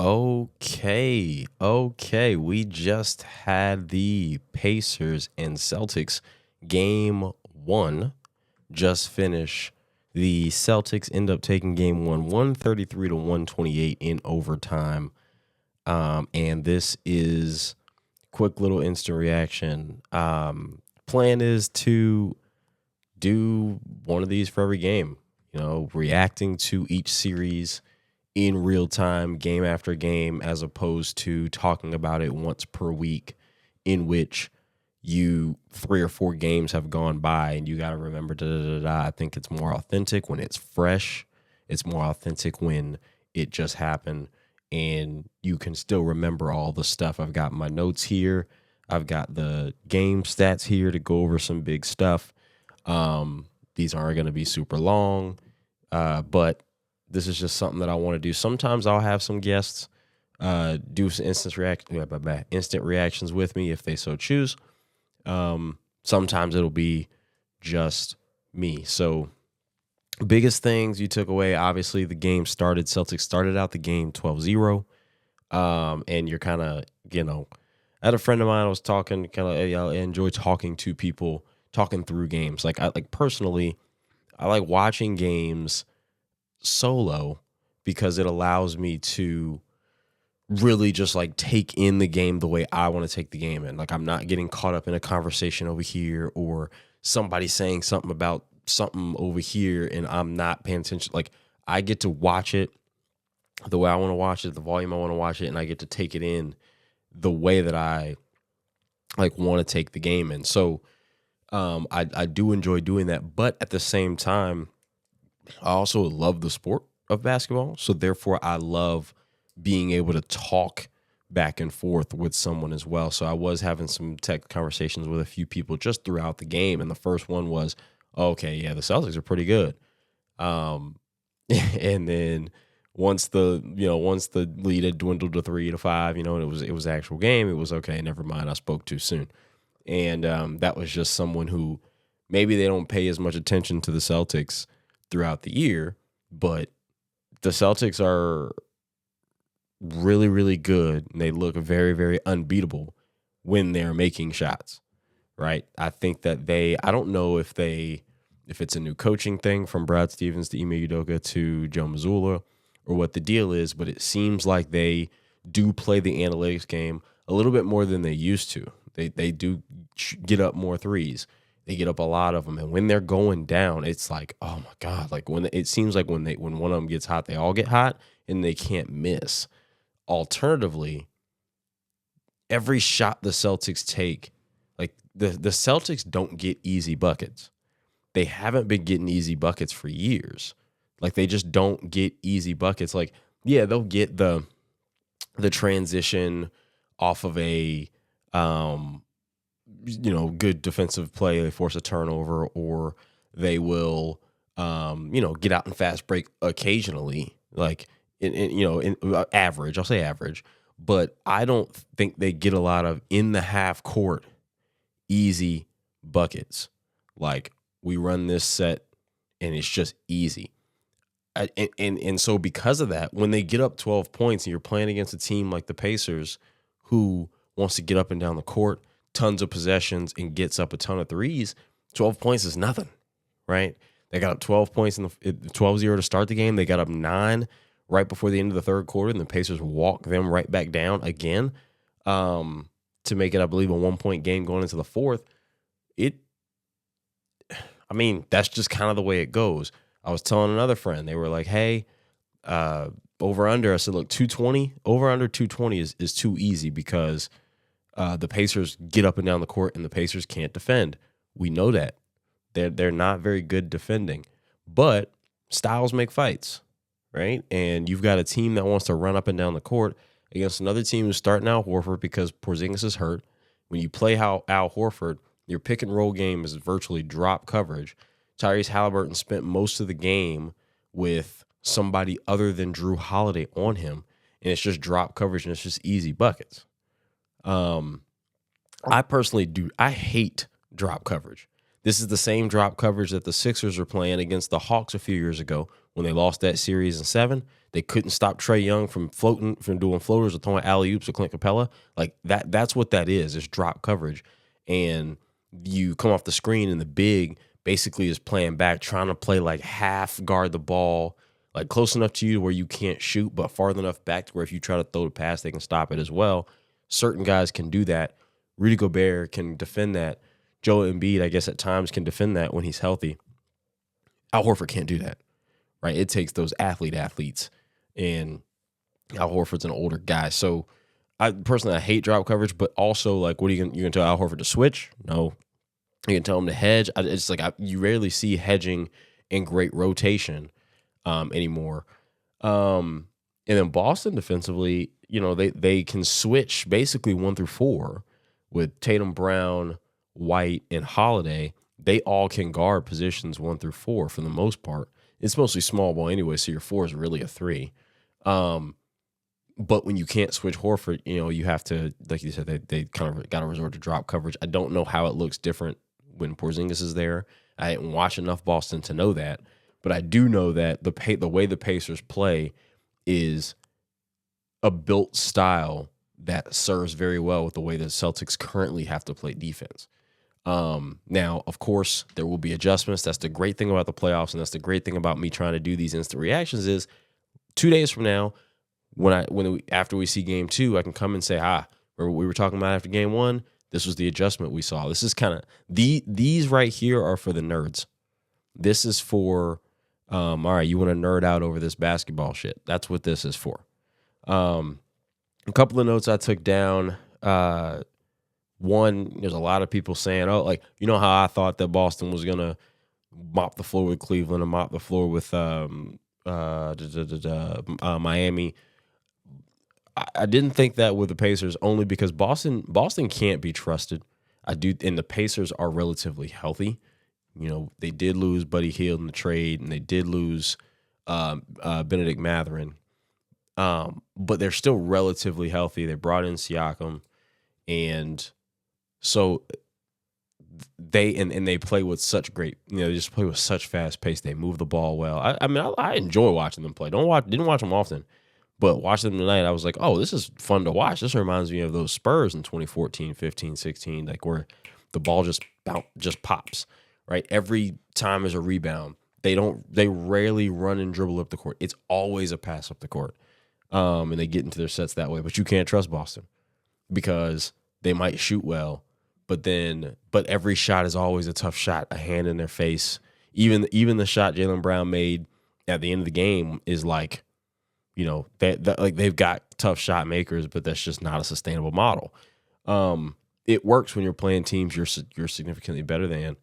Okay. We just had the Pacers and Celtics game one just finish. The Celtics end up taking game one, 133 to 128 in overtime. And this is quick little instant reaction. Plan is to do one of these for every game, reacting to each series in real time, game after game, as opposed to talking about it once per week, in which you 3 or 4 games have gone by and you got to remember I think it's more authentic when it's fresh. It's more authentic when it just happened and you can still remember all the stuff. I've got my notes here. I've got the game stats here to go over some big stuff. These aren't going to be super long, but this is just something that I want to do. Sometimes I'll have some guests do some instant reactions with me if they so choose. Sometimes it'll be just me. So biggest things you took away, obviously the game started. Celtics started out the game 12-0. And you're kind of, I had a friend of mine I was talking, I enjoy talking to people, talking through games. Personally, I like watching games solo because it allows me to really just take in the game the way I want to take the game in. I'm not getting caught up in a conversation over here or somebody saying something about something over here and I'm not paying attention. I get to watch it the way I want to watch it, the volume I want to watch it, and I get to take it in the way that I want to take the game in. So I do enjoy doing that, but at the same time, I also love the sport of basketball. So therefore, I love being able to talk back and forth with someone as well. So I was having some tech conversations with a few people just throughout the game. And the first one was, okay, yeah, the Celtics are pretty good. And then once the lead had dwindled to 3-5, and it was actual game, it was okay. Never mind. I spoke too soon. And that was just someone who maybe they don't pay as much attention to the Celtics throughout the year, but the Celtics are really, really good. And they look very, very unbeatable when they're making shots, right? I think that I don't know if it's a new coaching thing from Brad Stevens to Ime Udoka to Joe Mazzulla or what the deal is, but it seems like they do play the analytics game a little bit more than they used to. They do get up more threes. They get up a lot of them, and when they're going down, it's like, oh my god! When it seems like when one of them gets hot, they all get hot, and they can't miss. Alternatively, every shot the Celtics take, the Celtics don't get easy buckets. They haven't been getting easy buckets for years. They just don't get easy buckets. Yeah, they'll get the transition off of a good defensive play. They force a turnover, or they will get out and fast break occasionally. In average, I'll say average, but I don't think they get a lot of in the half court easy buckets. We run this set and it's just easy. And so because of that, when they get up 12 points and you're playing against a team like the Pacers who wants to get up and down the court, tons of possessions, and gets up a ton of threes, 12 points is nothing, right? They got up 12 points in the 12-0 to start the game. They got up 9 right before the end of the third quarter, and the Pacers walk them right back down again to make it, I believe, a 1-point game going into the fourth. That's just kind of the way it goes. I was telling another friend, they were like, hey, over under. I said, look, 220, over under 220 is too easy because the Pacers get up and down the court and the Pacers can't defend. We know that. They're not very good defending. But styles make fights, right? And you've got a team that wants to run up and down the court against another team who's starting Al Horford because Porzingis is hurt. When you play Al Horford, your pick and roll game is virtually drop coverage. Tyrese Halliburton spent most of the game with somebody other than Drew Holiday on him, and it's just drop coverage and it's just easy buckets. I personally I hate drop coverage. This is the same drop coverage that the Sixers were playing against the Hawks a few years ago when they lost that series in 7. They couldn't stop Trae Young from doing floaters or throwing alley-oops or Clint Capella. Like that's what that is. It's drop coverage. And you come off the screen and the big basically is playing back, trying to play like half guard the ball, like close enough to you where you can't shoot, but far enough back to where if you try to throw the pass, they can stop it as well. Certain guys can do that. Rudy Gobert can defend that. Joel Embiid, I guess, at times can defend that when he's healthy. Al Horford can't do that, right? It takes those athletes, and Al Horford's an older guy. So I hate drop coverage, but also, like, what are you gonna tell Al Horford to switch? No. You can tell him to hedge. It's like you rarely see hedging in great rotation anymore. And then Boston defensively, they can switch basically 1 through 4 with Tatum, Brown, White, and Holiday. They all can guard positions 1 through 4 for the most part. It's mostly small ball anyway, so your 4 is really a 3. But when you can't switch Horford, you have to, like you said, they kind of got to resort to drop coverage. I don't know how it looks different when Porzingis is there. I didn't watch enough Boston to know that, but I do know that the way the Pacers play is a built style that serves very well with the way the Celtics currently have to play defense. Now, of course, there will be adjustments. That's the great thing about the playoffs, and that's the great thing about me trying to do these instant reactions is 2 days from now, after we see game 2, I can come and say, remember what we were talking about after game 1? This was the adjustment we saw. This is kind of these right here are for the nerds. This is for all right, you want to nerd out over this basketball shit. That's what this is for. A couple of notes I took down. One, there's a lot of people saying, how I thought that Boston was gonna mop the floor with Cleveland and mop the floor with Miami. I didn't think that with the Pacers only because Boston can't be trusted. And the Pacers are relatively healthy. They did lose Buddy Hield in the trade, and they did lose Benedict Mathurin. But they're still relatively healthy. They brought in Siakam, and so they play with such great. They just play with such fast pace. They move the ball well. I enjoy watching them play. Didn't watch them often. But watching them tonight, I was like, oh, this is fun to watch. This reminds me of those Spurs in 2014, 15, 16, like where the ball just pops, right? Every time there's a rebound. They rarely run and dribble up the court. It's always a pass up the court. And they get into their sets that way. But you can't trust Boston because they might shoot well, but every shot is always a tough shot, a hand in their face. Even the shot Jaylen Brown made at the end of the game is like, they've got tough shot makers, but that's just not a sustainable model. It works when you're playing teams you're significantly better than.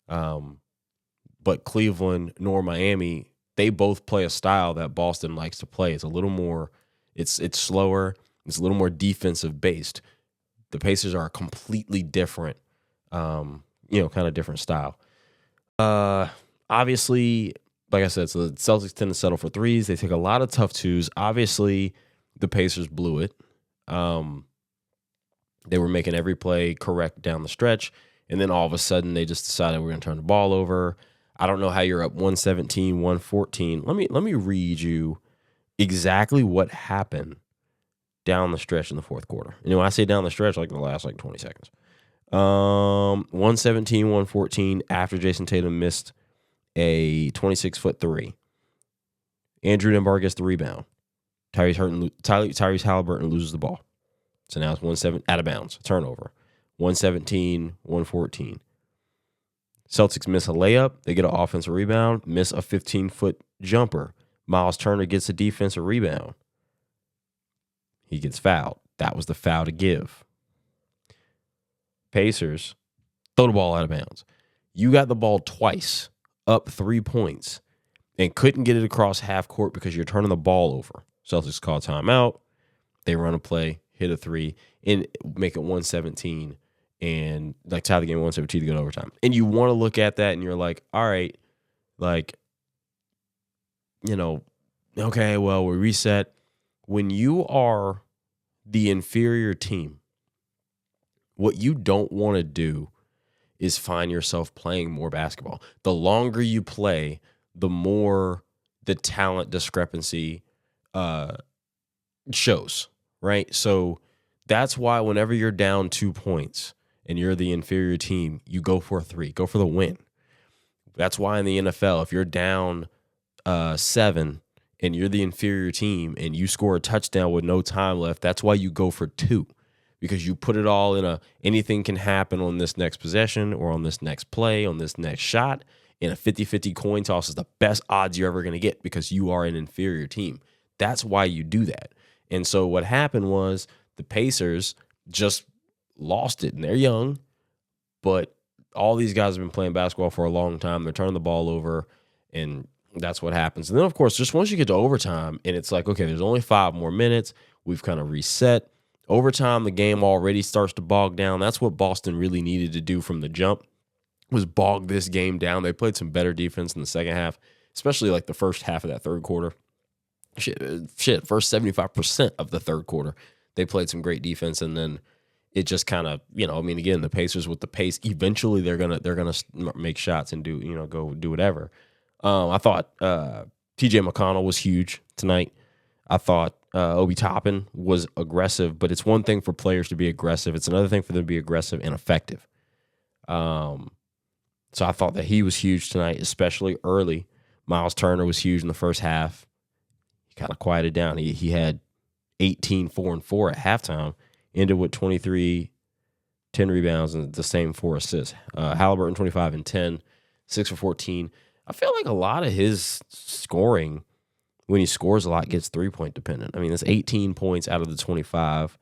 But Cleveland nor Miami, they both play a style that Boston likes to play. It's a little more, it's slower. It's a little more defensive based. The Pacers are a completely different, kind of different style. Obviously, like I said, so the Celtics tend to settle for threes. They take a lot of tough twos. Obviously, the Pacers blew it. They were making every play correct down the stretch, and then all of a sudden they just decided we're going to turn the ball over. I don't know how you're up 117, 114. Let me read you exactly what happened down the stretch in the fourth quarter. When I say down the stretch, like in the last 20 seconds. 117, 114 after Jason Tatum missed a 26-foot three. Andrew Nembhard gets the rebound. Tyrese Halliburton loses the ball. So now it's 1-7 out of bounds, turnover. 117, 114. Celtics miss a layup. They get an offensive rebound, miss a 15-foot jumper. Miles Turner gets a defensive rebound. He gets fouled. That was the foul to give. Pacers throw the ball out of bounds. You got the ball twice, up 3 points, and couldn't get it across half court because you're turning the ball over. Celtics call timeout. They run a play, hit a three, and make it 117, and tie the game 117 to go to overtime. And you want to look at that, and you're like, all right, okay, well, we reset. When you are the inferior team, what you don't want to do is find yourself playing more basketball. The longer you play, the more the talent discrepancy shows, right? So that's why whenever you're down 2 points and you're the inferior team, you go for a three, go for the win. That's why in the NFL, if you're down 7 and you're the inferior team and you score a touchdown with no time left, that's why you go for 2, because you put it all in anything can happen on this next possession or on this next play, on this next shot. And a 50-50 coin toss is the best odds you're ever going to get because you are an inferior team. That's why you do that. And so what happened was the Pacers just lost it, and they're young, but all these guys have been playing basketball for a long time. They're turning the ball over, and that's what happens. And then, of course, just once you get to overtime, and it's like, okay, there's only 5 more minutes. We've kind of reset. Overtime, the game already starts to bog down. That's what Boston really needed to do from the jump, was bog this game down. They played some better defense in the second half, especially like the first half of that third quarter. First 75% of the third quarter, they played some great defense, and then it just kind of, again, the Pacers with the pace, eventually they're gonna make shots and go do whatever. I thought T.J. McConnell was huge tonight. I thought Obi Toppin was aggressive, but it's one thing for players to be aggressive. It's another thing for them to be aggressive and effective. So I thought that he was huge tonight, especially early. Miles Turner was huge in the first half. He kind of quieted down. He had 18, 4, and 4 at halftime, ended with 23, 10 rebounds, and the same 4 assists. Halliburton, 25 and 10, 6 for 14. I feel like a lot of his scoring, when he scores a lot, gets 3-point dependent. I mean, that's 18 points out of the 25.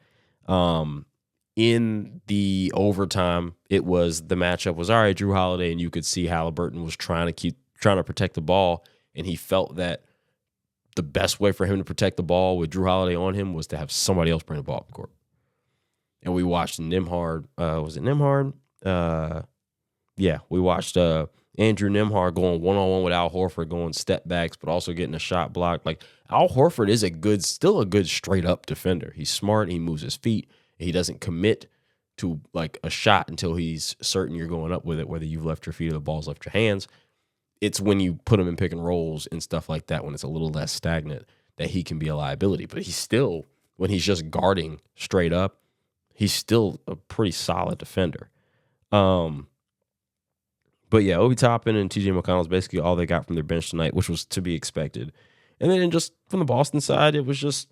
In the overtime, the matchup was, all right, Drew Holiday, and you could see Halliburton was trying to protect the ball, and he felt that the best way for him to protect the ball with Drew Holiday on him was to have somebody else bring the ball up the court. And we watched Nembhard. Was it Nembhard? Yeah, we watched Andrew Nembhard going one-on-one with Al Horford, going step backs, but also getting a shot blocked. Like, Al Horford is still a good straight-up defender. He's smart. He moves his feet. He doesn't commit to, like, a shot until he's certain you're going up with it, whether you've left your feet or the ball's left your hands. It's when you put him in pick and rolls and stuff like that, when it's a little less stagnant, that he can be a liability. But he's still, when he's just guarding straight up, he's still a pretty solid defender. But yeah, Obi Toppin and T.J. McConnell is basically all they got from their bench tonight, which was to be expected. And then just from the Boston side, it was just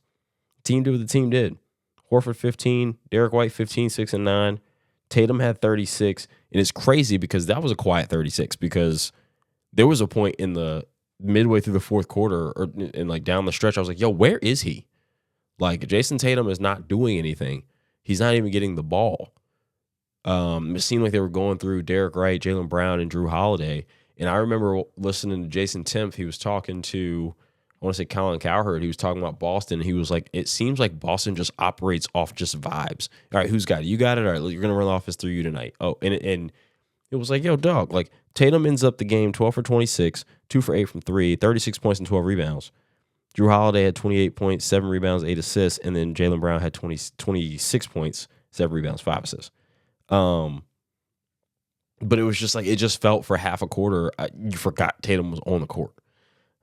team did what the team did. Horford 15, Derek White 15, 6 and 9. Tatum had 36. And it's crazy because that was a quiet 36, because there was a point in the midway through the fourth quarter and like down the stretch, I was like, yo, where is he? Like, Jason Tatum is not doing anything. He's not even getting the ball. It seemed like they were going through Derek Wright, Jaylen Brown, and Drew Holiday. And I remember listening to Jason Timpf. He was talking to, I want to say Colin Cowherd. He was talking about Boston. He was like, it seems like Boston just operates off just vibes. All right, who's got it? You got it? All right, you're going to run the offense through you tonight. Oh, and it was like, yo, dog, like, Tatum ends up the game 12 for 26, 2 for 8 from 3, 36 points and 12 rebounds. Drew Holiday had 28 points, 7 rebounds, 8 assists, and then Jaylen Brown had 26 points, 7 rebounds, 5 assists. But it was just like, it just felt for half a quarter, you forgot Tatum was on the court.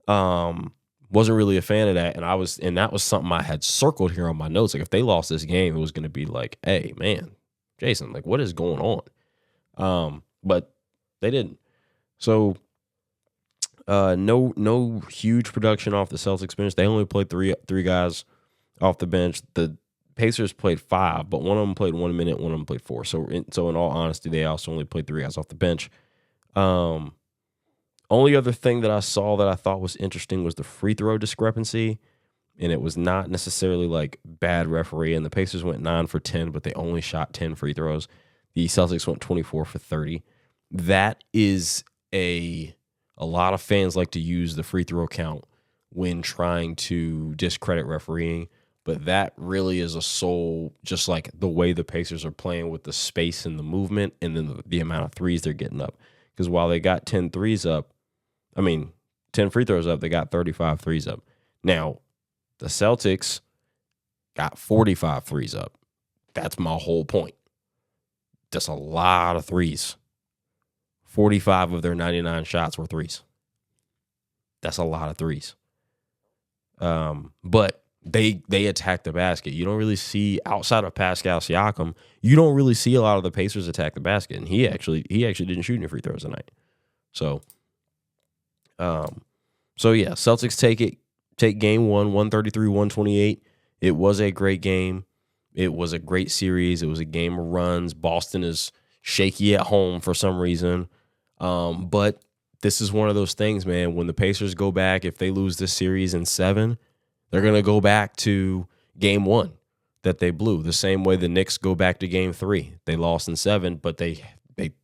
Wasn't really a fan of that, and that was something I had circled here on my notes. Like, if they lost this game, it was going to be like, hey, man, Jason, like, what is going on? But they didn't. So no huge production off the Celtics bench. They only played three guys off the bench. The Pacers played 5, but one of them played 1 minute, one of them played 4. So in all honesty, they also only played 3 guys off the bench. Only other thing that I saw that I thought was interesting was the free throw discrepancy, and it was not necessarily like bad refereeing. The Pacers went 9 for 10, but they only shot 10 free throws. The Celtics went 24 for 30. That is a lot of fans like to use the free throw count when trying to discredit refereeing, but that really is a sole, just like the way the Pacers are playing with the space and the movement, and then the amount of threes they're getting up. Because while they got 10 free throws up, they got 35 threes up. Now, the Celtics got 45 threes up. That's my whole point. That's a lot of threes. 45 of their 99 shots were threes. That's a lot of threes. But they attack the basket. You don't really see, outside of Pascal Siakam, you don't really see a lot of the Pacers attack the basket. And he actually didn't shoot any free throws tonight. So yeah, Celtics take game one, 133-128. It was a great game. It was a great series. It was a game of runs. Boston is shaky at home for some reason. But this is one of those things, man. When the Pacers go back, if they lose this series in 7, they're going to go back to game 1 that they blew. The same way the Knicks go back to game 3. They lost in 7, but they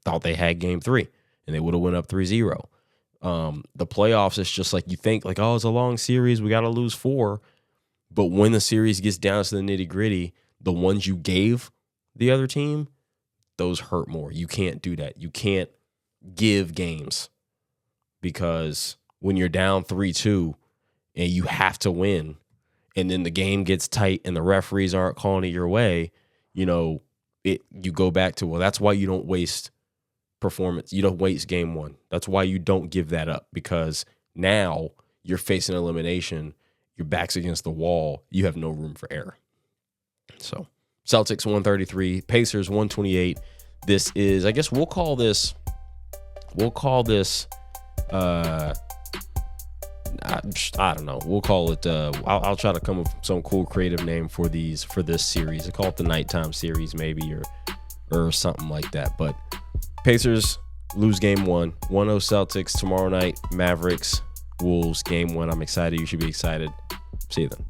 thought they had game 3, and they would have went up 3-0. The playoffs, it's just like you think, like, oh, it's a long series. We got to lose 4. But when the series gets down to the nitty-gritty, the ones you gave the other team, those hurt more. You can't do that. You can't give games, because when you're down 3-2 and you have to win, and then the game gets tight and the referees aren't calling it your way, you go back to, well, that's why you don't waste performance. You don't waste game 1. That's why you don't give that up, because now you're facing elimination. Your back's against the wall. You have no room for error. So Celtics 133, Pacers 128. This is, I guess we'll call this I don't know. We'll call it, I'll try to come up with some cool creative name for this series. I call it the nighttime series maybe, or something like that. But Pacers lose game 1, 1-0 Celtics tomorrow night. Mavericks, Wolves, game 1. I'm excited. You should be excited. See you then.